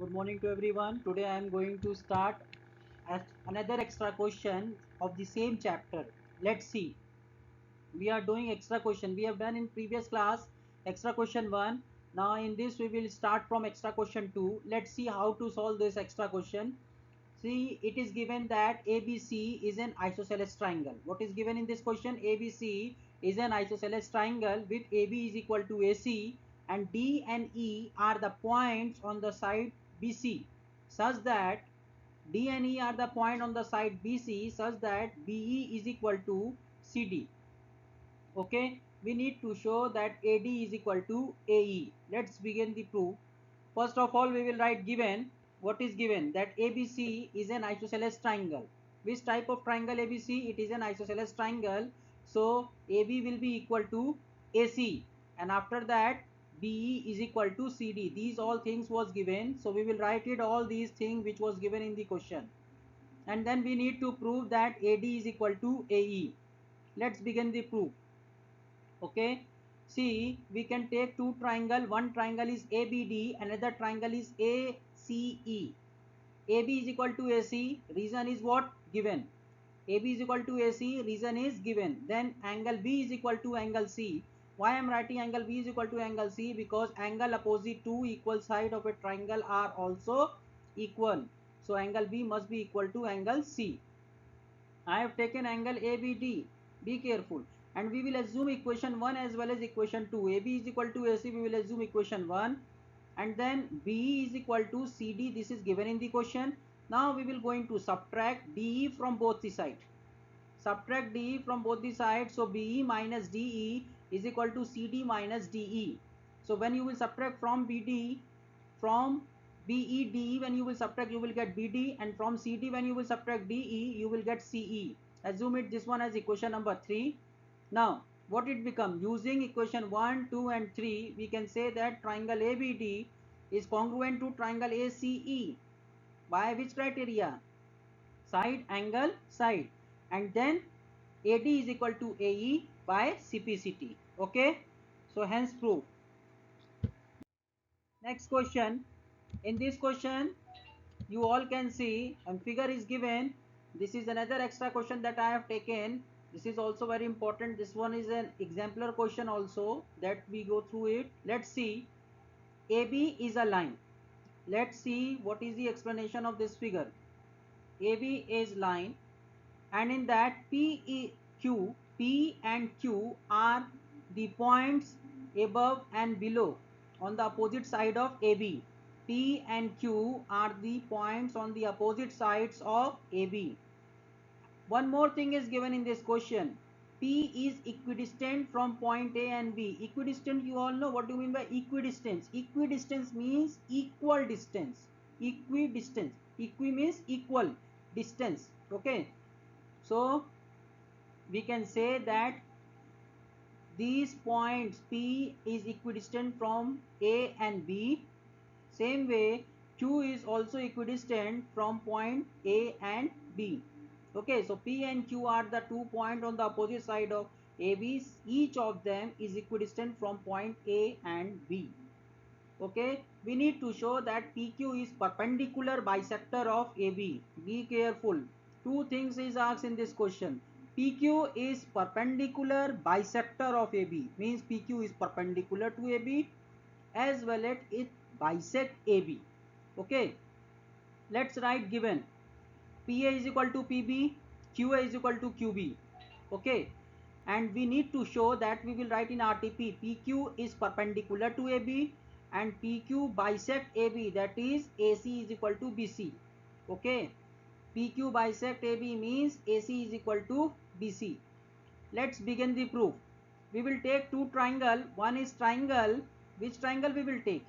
Good morning to everyone. Today I am going to start another extra question of the same chapter. Let's see. We are doing extra question. We have done in previous class extra question 1. Now in this we will start from extra question 2. Let's see how to solve this extra question. See, it is given that ABC is an isosceles triangle. What is given in this question? ABC is an isosceles triangle with AB is equal to AC and D and E are the points on the side BC such that D and E are the point on the side BC such that BE is equal to CD. Okay, we need to show that AD is equal to AE. Let's begin the proof. First of all, we will write given. What is given? That ABC is an isosceles triangle. Which type of triangle ABC? It is an isosceles triangle. So AB will be equal to AC, and after that BE is equal to CD. These all things was given. So we will write it all these things which was given in the question. And then we need to prove that AD is equal to AE. Let's begin the proof. Okay, see, we can take two triangle. One triangle is ABD, another triangle is ACE. AB is equal to AC, reason is what? Given. AB is equal to AC, reason is given. Then angle B is equal to angle C. Why I am writing angle B is equal to angle C? Because angle opposite two equal side of a triangle are also equal. So angle B must be equal to angle C. I have taken angle ABD. Be careful. And we will assume equation 1 as well as equation 2. AB is equal to AC, we will assume equation 1. And then BE is equal to CD. This is given in the question. Now we will going to subtract DE from both the sides. Subtract DE from both the sides. So BE minus DE is equal to CD minus DE. So when you will subtract from BEDE, when you will subtract, you will get BD, and from CD when you will subtract DE, you will get CE. Assume it this one as equation number 3. Now what it become? Using equation 1, 2 and 3, we can say that triangle ABD is congruent to triangle ACE. By which criteria? Side, angle, side. And then AD is equal to AE by CPCT. Okay, so hence proof. Next question. In this question you all can see and figure is given. This is another extra question that I have taken. This is also very important. This one is an exemplar question also, that we go through it. Let's see. AB is a line. Let's see what is the explanation of this figure. AB is line, and in that P and Q are the points above and below on the opposite side of AB. P and Q are the points on the opposite sides of AB. One more thing is given in this question. P is equidistant from point A and B. Equidistant, you all know what do you mean by equidistance. Equidistance means equal distance. Equidistance. Equi means equal distance. Okay. So we can say that these points P is equidistant from A and B. Same way Q is also equidistant from point A and B. Okay, so P and Q are the 2 points on the opposite side of AB. Each of them is equidistant from point A and B. Okay, we need to show that PQ is perpendicular bisector of AB. Be careful. Two things is asked in this question. PQ is perpendicular bisector of AB. Means PQ is perpendicular to AB as well as it bisect AB. Okay, let's write given. PA is equal to PB, QA is equal to QB. Okay, and we need to show that we will write in RTP PQ is perpendicular to AB and PQ bisect AB, that is AC is equal to BC. Okay, PQ bisect AB means AC is equal to BC. Let's begin the proof. We will take two triangle. One is triangle. Which triangle we will take?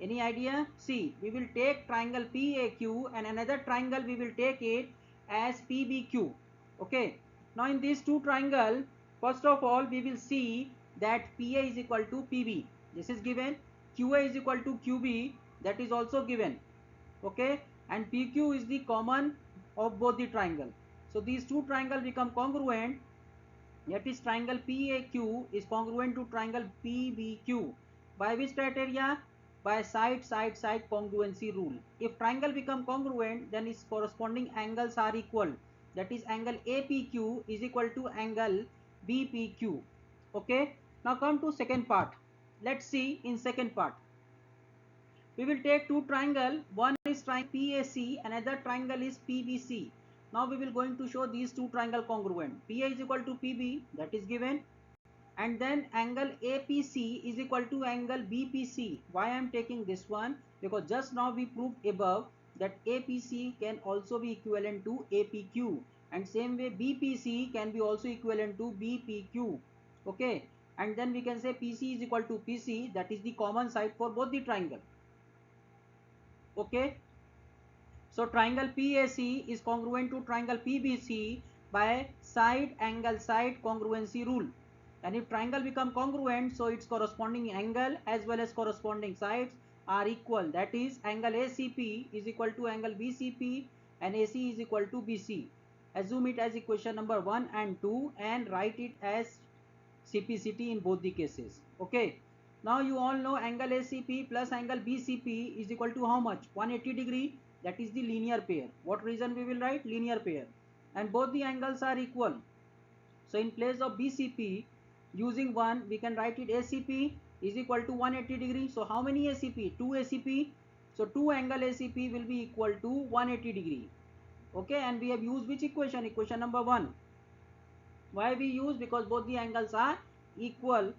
Any idea? See, we will take triangle PAQ and another triangle we will take it as PBQ. Okay. Now in these two triangle, first of all we will see that PA is equal to PB. This is given. QA is equal to QB. That is also given. Okay. And PQ is the common of both the triangle. So these two triangle become congruent. That is triangle PAQ is congruent to triangle PBQ. By which criteria? by side congruency rule. If triangle become congruent, then its corresponding angles are equal. That is, angle APQ is equal to angle BPQ. Okay. Now come to second part. Let's see in second part. We will take two triangle. One is triangle PAC, another triangle is PBC. Now we will going to show these two triangle congruent. PA is equal to PB, that is given, and then angle APC is equal to angle BPC. Why I am taking this one? Because just now we proved above that APC can also be equivalent to APQ, and same way BPC can be also equivalent to BPQ. Okay, and then we can say PC is equal to PC, that is the common side for both the triangle. Okay, so triangle PAC is congruent to triangle PBC by side angle side congruency rule. And if triangle become congruent, so its corresponding angle as well as corresponding sides are equal. That is, angle ACP is equal to angle BCP and AC is equal to BC. Assume it as equation number 1 and 2 and write it as CPCT in both the cases. Okay. Now you all know angle ACP plus angle BCP is equal to how much? 180 degree. That is the linear pair. What reason we will write? Linear pair. And both the angles are equal. So in place of BCP, using 1, we can write it ACP is equal to 180 degree. So how many ACP? 2 ACP. So 2 angle ACP will be equal to 180 degree. Okay, and we have used which equation? Equation number 1. Why we use? Because both the angles are equal.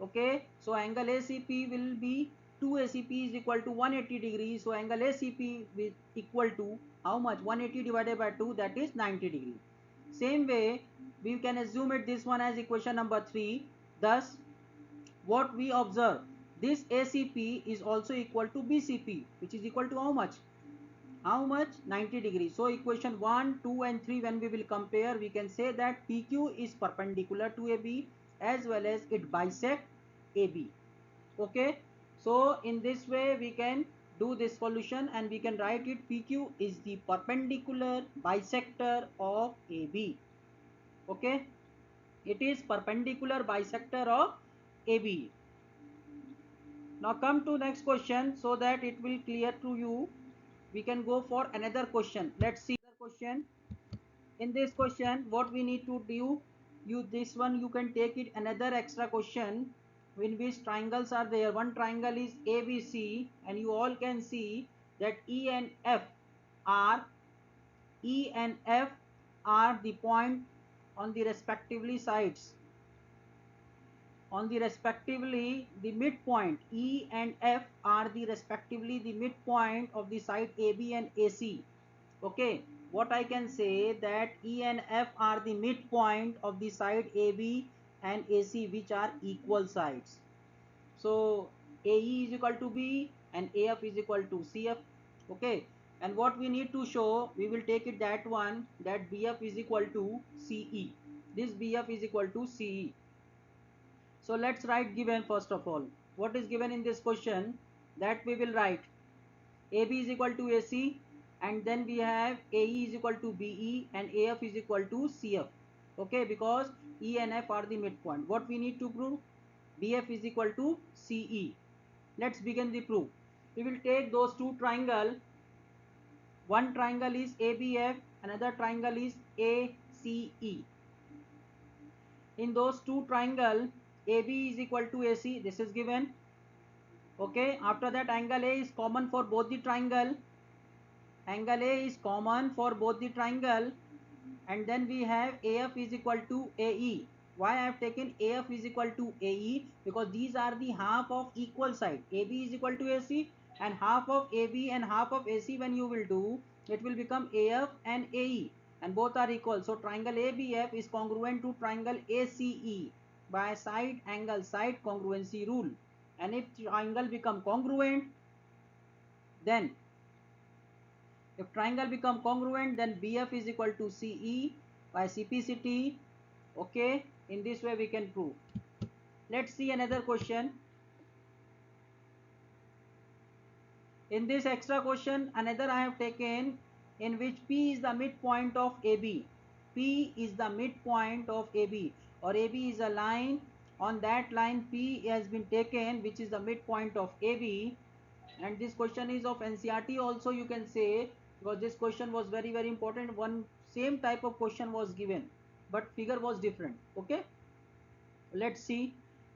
Okay, so angle ACP will be 2 ACP is equal to 180 degrees. So angle ACP is equal to how much? 180 divided by 2, that is 90 degree. Same way we can assume it this one as equation number 3. Thus what we observe, this ACP is also equal to BCP, which is equal to how much? How much? 90 degrees. So equation 1, 2 and 3, when we will compare, we can say that PQ is perpendicular to AB as well as it bisect AB. Okay, so in this way we can do this solution and we can write it PQ is the perpendicular bisector of AB. Okay, it is perpendicular bisector of AB. Now come to next question so that it will clear to you. We can go for another question. Let's see the question. In this question, what we need to do, this one you can take it another extra question in which triangles are there. One triangle is ABC and you all can see that E and F are the point on the respectively sides. On the respectively the midpoint, E and F are the respectively the midpoint of the side AB and AC. Okay, what I can say that E and F are the midpoint of the side AB and AC, which are equal sides. So AE is equal to B and AF is equal to CF. Okay, and what we need to show, we will take it that one, that BF is equal to CE. This BF is equal to CE. So let's write given first of all. What is given in this question? That we will write AB is equal to AC, and then we have AE is equal to BE and AF is equal to CF. Okay, because E and F are the midpoint. What we need to prove? BF is equal to CE. Let's begin the proof. We will take those two triangle. One triangle is ABF, another triangle is ACE. In those two triangle, AB is equal to AC. This is given. Okay, after that angle A is common for both the triangle. Angle A is common for both the triangle, and then we have AF is equal to AE. Why I have taken AF is equal to AE? Because these are the half of equal side. AB is equal to AC and half of AB and half of AC, when you will do, it will become AF and AE, and both are equal. So triangle ABF is congruent to triangle ACE by side angle side congruency rule. And if triangle become congruent, then if triangle become congruent, then BF is equal to CE by CPCT. Okay, in this way we can prove. Let's see another question. In this extra question, another I have taken in which P is the midpoint of AB. P is the midpoint of AB, or AB is a line On that line P has been taken, which is the midpoint of AB. And this question is of NCERT also, you can say, because this question was very important. One same type of question was given, but figure was different. Okay, let's see.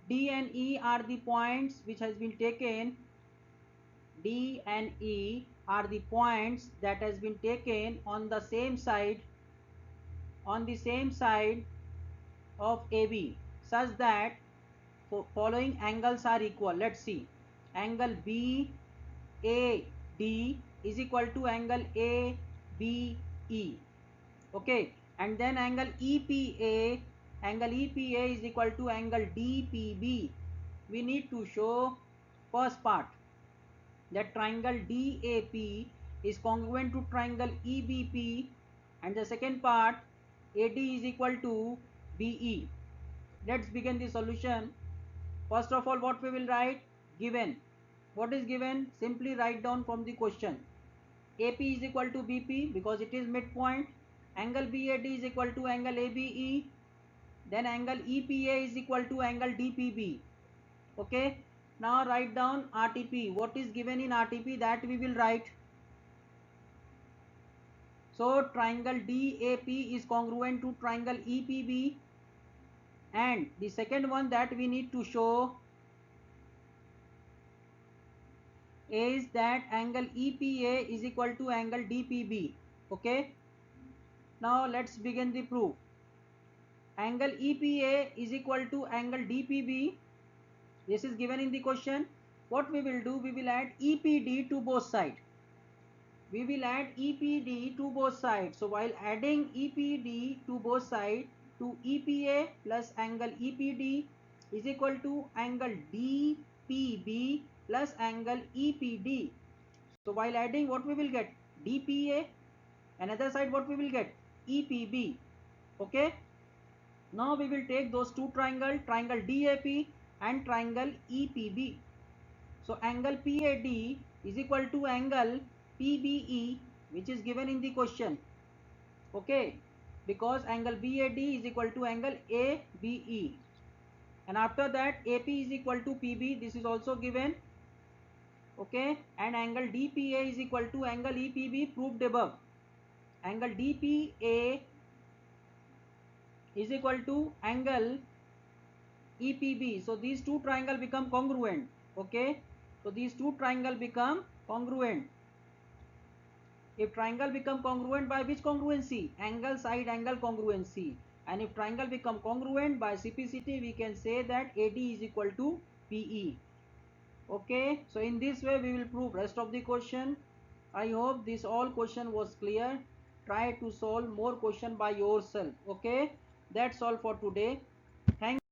D and E are the points which has been taken. D and E are the points that has been taken on the same side, of AB, such that following angles are equal. Let's see. Angle BAD is equal to angle ABE. Okay, and then angle EPA is equal to angle DPB. We need to show first part, that triangle DAP is congruent to triangle EBP, and the second part, AD is equal to BE. Let's begin the solution. First of all, what we will write? Given. What is given? Simply write down from the question. AP is equal to BP because it is midpoint. Angle BAD is equal to angle ABE. Then angle EPA is equal to angle DPB. Okay. Now write down RTP. What is given in RTP, that we will write. So triangle DAP is congruent to triangle EPB. And the second one that we need to show is that angle EPA is equal to angle DPB. Okay. Now let's begin the proof. Angle EPA is equal to angle DPB. This is given in the question. What we will do? We will add EPD to both sides. So while adding EPD to both sides, to EPA plus angle EPD is equal to angle DPB plus angle EPD. So while adding, what we will get? DPA. Another side, what we will get? EPB. Okay. Now we will take those two triangle DAP and triangle EPB. So angle PAD is equal to angle PBE, which is given in the question. Okay, because angle BAD is equal to angle ABE. And after that, AP is equal to PB. This is also given. Okay, and angle DPA is equal to angle EPB, proved above. Angle DPA is equal to angle EPB. So these two triangles become congruent. Okay, so these two triangles become congruent. If triangle become congruent, by which congruency? Angle side angle congruency. And if triangle become congruent, by CPCT we can say that AD is equal to PE. Okay, so in this way we will prove rest of the question. I hope this all question was clear. Try to solve more question by yourself. Okay, that's all for today. Thank